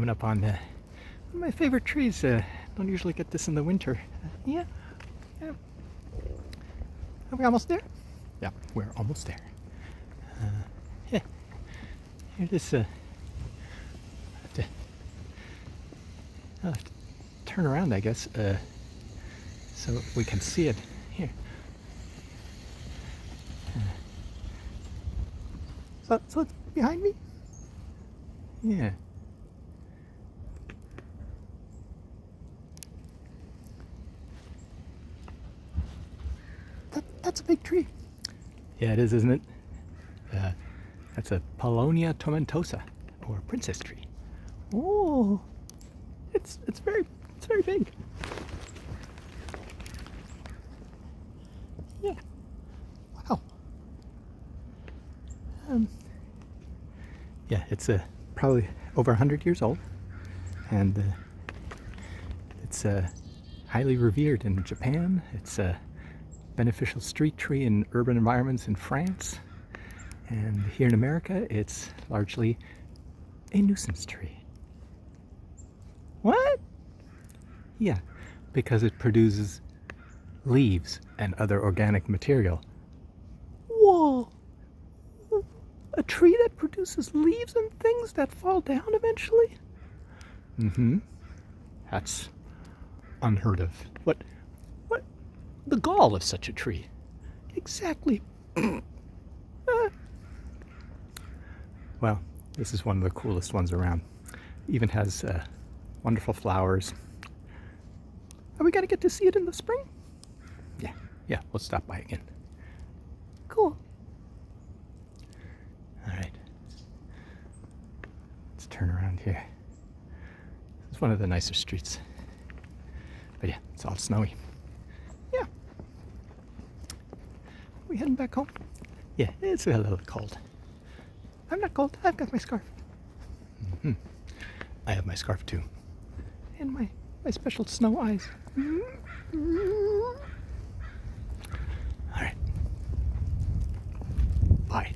coming up on one of my favorite trees. Don't usually get this in the winter. Yeah. Are we almost there? Yeah, we're almost there. Yeah. Here it is. I'll have to turn around, I guess, so we can see it. Here. So it's behind me? Yeah. That's a big tree. Yeah, it is, isn't it? That's a Paulownia Tomentosa, or princess tree. Oh, it's very big. Yeah. Wow. Yeah, it's probably over 100 years old, and it's highly revered in Japan. It's a beneficial street tree in urban environments in France, and here in America it's largely a nuisance tree. What? Yeah, because it produces leaves and other organic material. Whoa! A tree that produces leaves and things that fall down eventually? Mm-hmm. That's unheard of. What? The gall of such a tree. Exactly. Well, this is one of the coolest ones around. Even has wonderful flowers. Are we gonna get to see it in the spring? Yeah, we'll stop by again. Cool. All right. Let's turn around here. It's one of the nicer streets. But yeah, it's all snowy. Yeah. We heading back home? Yeah, it's a little cold. I'm not cold. I've got my scarf. Mm-hmm. I have my scarf too. And my special snow eyes. All right. Bye.